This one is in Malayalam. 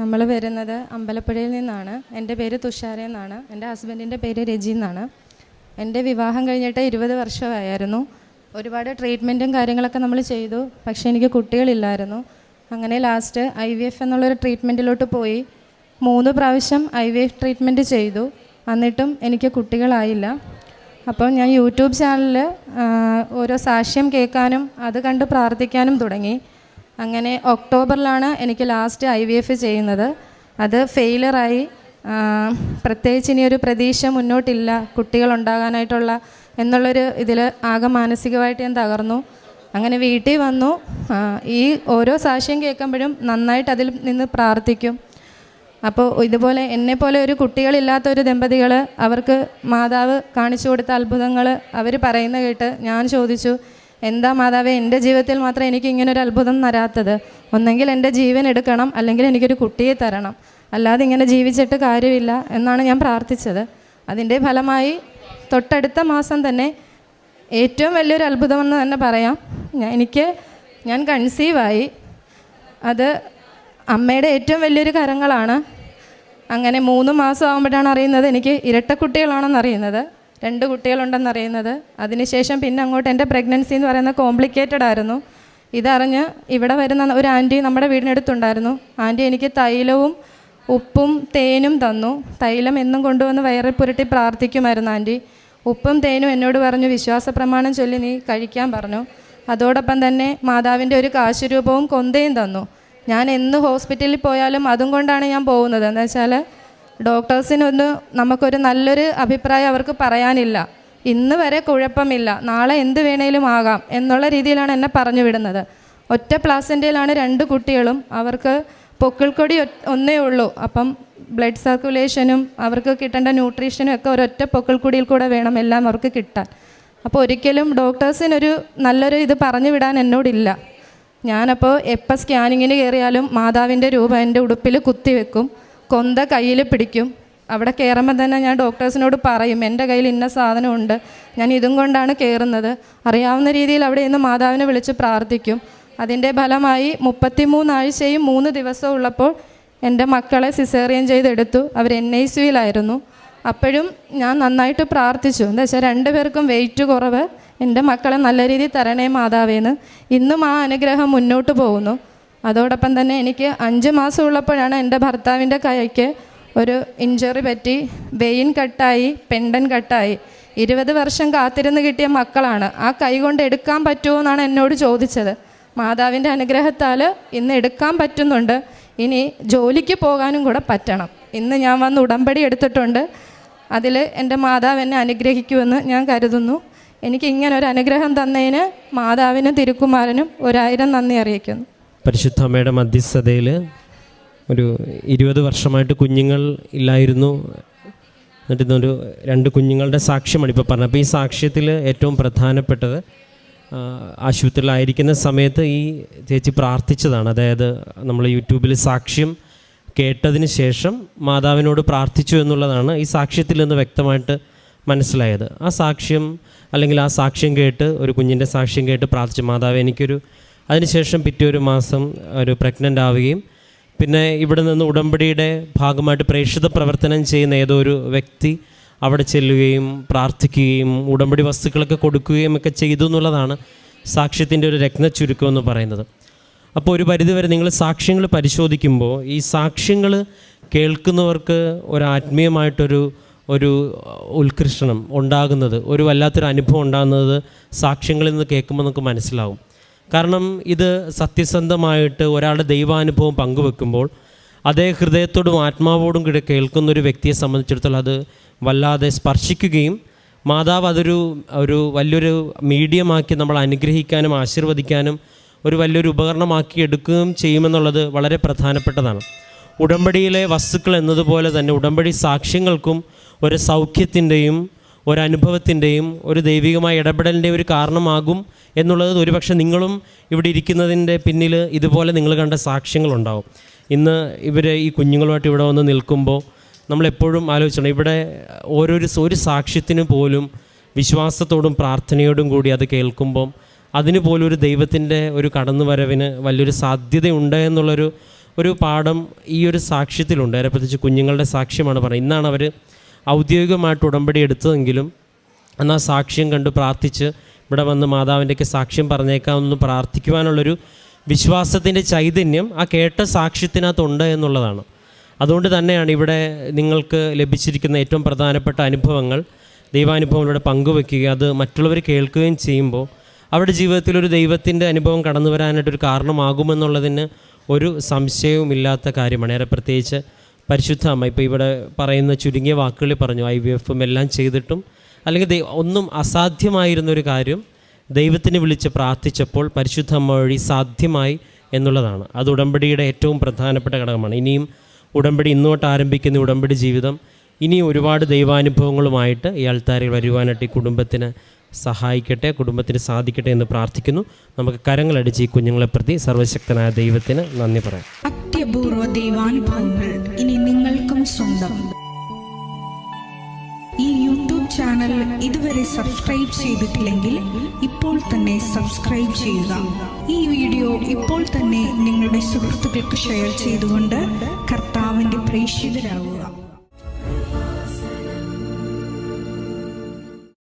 നമ്മൾ വരുന്നത് അമ്പലപ്പുഴയിൽ നിന്നാണ്. എൻ്റെ പേര് തുഷാര എന്നാണ്. എൻ്റെ ഹസ്ബൻഡിൻ്റെ പേര് രജി എന്നാണ്. എൻ്റെ വിവാഹം കഴിഞ്ഞിട്ട് 20 വർഷമായിരുന്നു. ഒരുപാട് ട്രീറ്റ്മെൻറ്റും കാര്യങ്ങളൊക്കെ നമ്മൾ ചെയ്തു. പക്ഷേ എനിക്ക് കുട്ടികളില്ലായിരുന്നു. അങ്ങനെ ലാസ്റ്റ് IVF എന്നുള്ളൊരു ട്രീറ്റ്മെൻറ്റിലോട്ട് പോയി. 3 പ്രാവശ്യം IVF ട്രീറ്റ്മെൻറ്റ് ചെയ്തു. എന്നിട്ടും എനിക്ക് കുട്ടികളായില്ല. അപ്പോൾ ഞാൻ യൂട്യൂബ് ചാനലിൽ ഓരോ സാക്ഷ്യം കേൾക്കാനും അത് കണ്ട് പ്രാർത്ഥിക്കാനും തുടങ്ങി. അങ്ങനെ ഒക്ടോബറിലാണ് എനിക്ക് ലാസ്റ്റ് IVF ചെയ്യുന്നത്. അത് ഫെയിലറായി. പ്രത്യേകിച്ച് ഇനിയൊരു പ്രതീക്ഷ മുന്നോട്ടില്ല കുട്ടികളുണ്ടാകാനായിട്ടുള്ള എന്നുള്ളൊരു ഇതിൽ ആകെ മാനസികമായിട്ട് ഞാൻ തകർന്നു. അങ്ങനെ വീട്ടിൽ വന്നു. ഈ ഓരോ സാക്ഷ്യം കേൾക്കുമ്പോഴും നന്നായിട്ട് അതിൽ നിന്ന് പ്രാർത്ഥിക്കും. അപ്പോൾ ഇതുപോലെ എന്നെപ്പോലെ ഒരു കുട്ടികളില്ലാത്തൊരു ദമ്പതികൾ അവർക്ക് മാതാവ് കാണിച്ചു കൊടുത്ത അത്ഭുതങ്ങൾ അവർ പറയുന്ന കേട്ട് ഞാൻ ചോദിച്ചു, എന്താ മാതാവേ എൻ്റെ ജീവിതത്തിൽ മാത്രം എനിക്ക് ഇങ്ങനൊരു അത്ഭുതം തരാത്തത്? ഒന്നെങ്കിൽ എൻ്റെ ജീവൻ എടുക്കണം, അല്ലെങ്കിൽ എനിക്കൊരു കുട്ടിയെ തരണം, അല്ലാതെ ഇങ്ങനെ ജീവിച്ചിട്ട് കാര്യമില്ല എന്നാണ് ഞാൻ പ്രാർത്ഥിച്ചത്. അതിൻ്റെ ഫലമായി തൊട്ടടുത്ത മാസം തന്നെ ഏറ്റവും വലിയൊരു അത്ഭുതമെന്ന് തന്നെ പറയാം, ഞാൻ കൺസീവായി. അത് അമ്മയുടെ ഏറ്റവും വലിയൊരു കരങ്ങളാണ്. അങ്ങനെ 3 മാസം ആകുമ്പോഴാണ് അറിയുന്നത് എനിക്ക് ഇരട്ടക്കുട്ടികളാണെന്നറിയുന്നത്, 2 കുട്ടികളുണ്ടെന്നറിയുന്നത്. അതിനുശേഷം പിന്നെ അങ്ങോട്ട് എൻ്റെ പ്രഗ്നൻസി എന്ന് പറയുന്നത് കോംപ്ലിക്കേറ്റഡ് ആയിരുന്നു. ഇതറിഞ്ഞ് ഇവിടെ വരുന്ന ഒരു ആൻറ്റി നമ്മുടെ വീടിനടുത്തുണ്ടായിരുന്നു. ആൻറ്റി എനിക്ക് തൈലവും ഉപ്പും തേനും തന്നു. തൈലം എന്നും കൊണ്ടുവന്ന് വയറിൽ പുരട്ടി പ്രാർത്ഥിക്കുമായിരുന്നു ആൻറ്റി. ഉപ്പും തേനും എന്നോട് പറഞ്ഞു വിശ്വാസ പ്രമാണം ചൊല്ലി നീ കഴിക്കാൻ പറഞ്ഞു. അതോടൊപ്പം തന്നെ മാതാവിൻ്റെ ഒരു കാശുരൂപവും കൊന്തയും തന്നു. ഞാൻ എന്ന് ഹോസ്പിറ്റലിൽ പോയാലും അതും കൊണ്ടാണ് ഞാൻ പോകുന്നത്. എന്ന് വെച്ചാൽ ഡോക്ടേഴ്സിനൊന്ന് നമുക്കൊരു നല്ലൊരു അഭിപ്രായം അവർക്ക് പറയാനില്ല. ഇന്ന് വരെ കുഴപ്പമില്ല, നാളെ എന്ത് വേണേലും ആകാം എന്നുള്ള രീതിയിലാണ് എന്നെ പറഞ്ഞു വിടുന്നത്. ഒറ്റ പ്ലാസൻ്റെയിലാണ് 2 കുട്ടികളും. അവർക്ക് പൊക്കിൾക്കൊടി ഒന്നേ ഉള്ളൂ. അപ്പം ബ്ലഡ് സർക്കുലേഷനും അവർക്ക് കിട്ടേണ്ട ന്യൂട്രീഷനും ഒക്കെ ഒരൊറ്റ പൊക്കിൾക്കൊടിയിൽ കൂടെ വേണം എല്ലാം അവർക്ക് കിട്ടാൻ. അപ്പോൾ ഒരിക്കലും ഡോക്ടേഴ്സിനൊരു നല്ലൊരു ഇത് പറഞ്ഞു വിടാൻ എന്നോടില്ല. ഞാനപ്പോൾ എപ്പോൾ സ്കാനിങ്ങിന് കയറിയാലും മാതാവിൻ്റെ രൂപം എൻ്റെ ഉടുപ്പിൽ കുത്തിവെക്കും, കൊന്ത കയ്യിൽ പിടിക്കും. അവിടെ കയറുമ്പോൾ തന്നെ ഞാൻ ഡോക്ടേഴ്സിനോട് പറയും എൻ്റെ കയ്യിൽ ഇന്ന സാധനമുണ്ട്, ഞാൻ ഇതും കൊണ്ടാണ് കയറുന്നത്. അറിയാവുന്ന രീതിയിൽ അവിടെ ഇന്ന് മാതാവിനെ വിളിച്ച് പ്രാർത്ഥിക്കും. അതിൻ്റെ ഫലമായി 33 ആഴ്ചയും 3 ദിവസവും ഉള്ളപ്പോൾ എൻ്റെ മക്കളെ സിസേറിയൻ ചെയ്തെടുത്തു. അവർ NICUവിലായിരുന്നു. അപ്പോഴും ഞാൻ നന്നായിട്ട് പ്രാർത്ഥിച്ചു. എന്താ വെച്ചാൽ 2 പേർക്കും വെയിറ്റ് കുറവ്, എൻ്റെ മക്കളെ നല്ല രീതിയിൽ തരണേ മാതാവേന്ന്. ഇന്നും ആ അനുഗ്രഹം മുന്നോട്ട് പോകുന്നു. അതോടൊപ്പം തന്നെ എനിക്ക് 5 മാസം ഉള്ളപ്പോഴാണ് എൻ്റെ ഭർത്താവിൻ്റെ കൈക്ക് ഒരു ഇഞ്ചറി പറ്റി, വെയിൻ കട്ടായി, പെൻഡൻ കട്ടായി. 20 വർഷം കാത്തിരുന്ന് കിട്ടിയ മക്കളാണ്. ആ കൈ കൊണ്ട് എടുക്കാൻ പറ്റുമോ എന്നാണ് എന്നോട് ചോദിച്ചത്. മാതാവിൻ്റെ അനുഗ്രഹത്താൽ ഇന്ന് എടുക്കാൻ പറ്റുന്നുണ്ട്. ഇനി ജോലിക്ക് പോകാനും കൂടെ പറ്റണം. ഇന്ന് ഞാൻ വന്ന് ഉടമ്പടി എടുത്തിട്ടുണ്ട്. അതിൽ എൻ്റെ മാതാവ് എന്നെ അനുഗ്രഹിക്കുമെന്ന് ഞാൻ കരുതുന്നു. എനിക്ക് ഇങ്ങനെ ഒരു അനുഗ്രഹം തന്നതിന് മാതാവിനും തിരുക്കുമാരനും 1000 നന്ദി അറിയിക്കുന്നു. പരിശുദ്ധ അമ്മയുടെ മധ്യസ്ഥതയിൽ ഒരു 20 വർഷമായിട്ട് കുഞ്ഞുങ്ങൾ ഇല്ലായിരുന്നു. എന്നിട്ട് ഇന്നൊരു 2 കുഞ്ഞുങ്ങളുടെ സാക്ഷ്യമാണ് ഇപ്പോൾ പറഞ്ഞത്. അപ്പോൾ ഈ സാക്ഷ്യത്തിൽ ഏറ്റവും പ്രധാനപ്പെട്ടത് ആശുപത്രിയിലായിരിക്കുന്ന സമയത്ത് ഈ ചേച്ചി പ്രാർത്ഥിച്ചതാണ്. അതായത് നമ്മൾ യൂട്യൂബിൽ സാക്ഷ്യം കേട്ടതിന് ശേഷം മാതാവിനോട് പ്രാർത്ഥിച്ചു എന്നുള്ളതാണ് ഈ സാക്ഷ്യത്തിൽ നിന്ന് വ്യക്തമായിട്ട് മനസ്സിലായത്. ആ സാക്ഷ്യം അല്ലെങ്കിൽ ആ സാക്ഷ്യം കേട്ട്, ഒരു കുഞ്ഞിൻ്റെ സാക്ഷ്യം കേട്ട് പ്രാർത്ഥിച്ചു, മാതാവ് എനിക്കൊരു, അതിനുശേഷം പിറ്റേ ഒരു മാസം ഒരു പ്രഗ്നൻ്റ് ആവുകയും പിന്നെ ഇവിടെ നിന്ന് ഉടമ്പടിയുടെ ഭാഗമായിട്ട് പ്രേക്ഷിത പ്രവർത്തനം ചെയ്യുന്ന ഏതോ ഒരു വ്യക്തി അവിടെ ചെല്ലുകയും പ്രാർത്ഥിക്കുകയും ഉടമ്പടി വസ്തുക്കളൊക്കെ കൊടുക്കുകയും ഒക്കെ ചെയ്തു എന്നുള്ളതാണ് സാക്ഷ്യത്തിൻ്റെ ഒരു രത്നച്ചുരുക്കം എന്ന് പറയുന്നത്. അപ്പോൾ ഒരു പരിധിവരെ നിങ്ങൾ സാക്ഷ്യങ്ങൾ പരിശോധിക്കുമ്പോൾ ഈ സാക്ഷ്യങ്ങൾ കേൾക്കുന്നവർക്ക് ഒരു ആത്മീയമായിട്ടൊരു ഉത്കൃഷ്ടനം ഉണ്ടാകുന്നത്, ഒരു വല്ലാത്തൊരു അനുഭവം ഉണ്ടാകുന്നത് സാക്ഷ്യങ്ങളിൽ നിന്ന് കേൾക്കുമ്പോൾ നമുക്ക് മനസ്സിലാവും. കാരണം ഇത് സത്യസന്ധമായിട്ട് ഒരാളുടെ ദൈവാനുഭവം പങ്കുവെക്കുമ്പോൾ അതേ ഹൃദയത്തോടും ആത്മാവോടും കൂടെ കേൾക്കുന്നൊരു വ്യക്തിയെ സംബന്ധിച്ചിടത്തോളം അത് വല്ലാതെ സ്പർശിക്കുകയും മാതാവ് അതൊരു വലിയൊരു മീഡിയമാക്കി നമ്മൾ അനുഗ്രഹിക്കാനും ആശീർവദിക്കാനും ഒരു വലിയൊരു ഉപകരണമാക്കി എടുക്കുകയും ചെയ്യുമെന്നുള്ളത് വളരെ പ്രധാനപ്പെട്ടതാണ്. ഉടമ്പടിയിലെ വസ്തുക്കൾ എന്നതുപോലെ തന്നെ ഉടമ്പടി സാക്ഷ്യങ്ങൾക്കും ഒരു സൗഖ്യത്തിൻ്റെയും ഒരനുഭവത്തിൻ്റെയും ഒരു ദൈവികമായ ഇടപെടലിൻ്റെയും ഒരു കാരണമാകും എന്നുള്ളത് ഒരുപക്ഷെ നിങ്ങളും ഇവിടെ ഇരിക്കുന്നതിൻ്റെ പിന്നിൽ ഇതുപോലെ നിങ്ങൾ കണ്ട സാക്ഷ്യങ്ങളുണ്ടാവും. ഇന്ന് ഈ കുഞ്ഞുങ്ങളുമായിട്ട് ഇവിടെ വന്ന് നിൽക്കുമ്പോൾ നമ്മളെപ്പോഴും ആലോചിക്കണം, ഇവിടെ ഒരു സാക്ഷ്യത്തിന് പോലും വിശ്വാസത്തോടും പ്രാർത്ഥനയോടും കൂടി അത് കേൾക്കുമ്പം അതിന് പോലും ഒരു ദൈവത്തിൻ്റെ ഒരു കടന്നുവരവിന് വലിയൊരു സാധ്യതയുണ്ട് എന്നുള്ളൊരു ഒരു പാഠം ഈ ഒരു സാക്ഷ്യത്തിലുണ്ട്. അതിനെ പ്രത്യേകിച്ച് കുഞ്ഞുങ്ങളുടെ സാക്ഷ്യമാണ് പറയുന്നത്. ഇന്നാണ് അവർ ഔദ്യോഗികമായിട്ട് ഉടമ്പടി എടുത്തതെങ്കിലും എന്നാൽ സാക്ഷ്യം കണ്ട് പ്രാർത്ഥിച്ച് ഇവിടെ വന്ന് മാതാവിൻ്റെയൊക്കെ സാക്ഷ്യം പറഞ്ഞേക്കാമെന്ന് പ്രാർത്ഥിക്കുവാനുള്ളൊരു വിശ്വാസത്തിൻ്റെ ചൈതന്യം ആ കേട്ട സാക്ഷ്യത്തിനകത്തുണ്ട് എന്നുള്ളതാണ്. അതുകൊണ്ട് തന്നെയാണ് ഇവിടെ നിങ്ങൾക്ക് ലഭിച്ചിരിക്കുന്ന ഏറ്റവും പ്രധാനപ്പെട്ട അനുഭവങ്ങൾ, ദൈവാനുഭവങ്ങളുടെ പങ്കുവെക്കുക, അത് മറ്റുള്ളവർ കേൾക്കുകയും ചെയ്യുമ്പോൾ അവരുടെ ജീവിതത്തിലൊരു ദൈവത്തിൻ്റെ അനുഭവം കടന്നു വരാനായിട്ടൊരു കാരണമാകുമെന്നുള്ളതിന് ഒരു സംശയവുമില്ലാത്ത കാര്യമാണ്. ഏറെ പ്രത്യേകിച്ച് പരിശുദ്ധ അമ്മ ഇപ്പോൾ ഇവിടെ പറയുന്ന ചുരുങ്ങിയ വാക്കുകളിൽ പറഞ്ഞു, IVF എല്ലാം ചെയ്തിട്ടും അല്ലെങ്കിൽ ഒന്നും അസാധ്യമായിരുന്നൊരു കാര്യം ദൈവത്തിന് വിളിച്ച് പ്രാർത്ഥിച്ചപ്പോൾ പരിശുദ്ധ അമ്മ വഴി സാധ്യമായി എന്നുള്ളതാണ്. അത് ഉടമ്പടിയുടെ ഏറ്റവും പ്രധാനപ്പെട്ട ഘടകമാണ്. ഇനിയും ഉടമ്പടി ഇന്നോട്ട് ആരംഭിക്കുന്ന ഉടമ്പടി ജീവിതം ഇനിയും ഒരുപാട് ദൈവാനുഭവങ്ങളുമായിട്ട് ഈ ആൾത്താരിൽ വരുവാനായിട്ട് ഈ കുടുംബത്തിന് സഹായിക്കട്ടെ, കുടുംബത്തിന് സാധിക്കട്ടെ എന്ന് പ്രാർത്ഥിക്കുന്നു. നമുക്ക് കരങ്ങളടിച്ച് ഈ കുഞ്ഞുങ്ങളെ പ്രതി സർവശക്തനായ ദൈവത്തിന് നന്ദി പറയാം. അത്യപൂർവ ദൈവാനുഭവങ്ങൾ ഇനി നിങ്ങൾക്കും സ്വന്തം. ഈ യൂട്യൂബ് ചാനൽ ഇതുവരെ സബ്സ്ക്രൈബ് ചെയ്തിട്ടില്ലെങ്കിൽ ഇപ്പോൾ തന്നെ സബ്സ്ക്രൈബ് ചെയ്യുക. ഈ വീഡിയോ ഇപ്പോൾ തന്നെ നിങ്ങളുടെ സുഹൃത്തുക്കൾക്ക് ഷെയർ ചെയ്തുകൊണ്ട് കർത്താവിൻ്റെ പ്രേക്ഷിതരാകുക.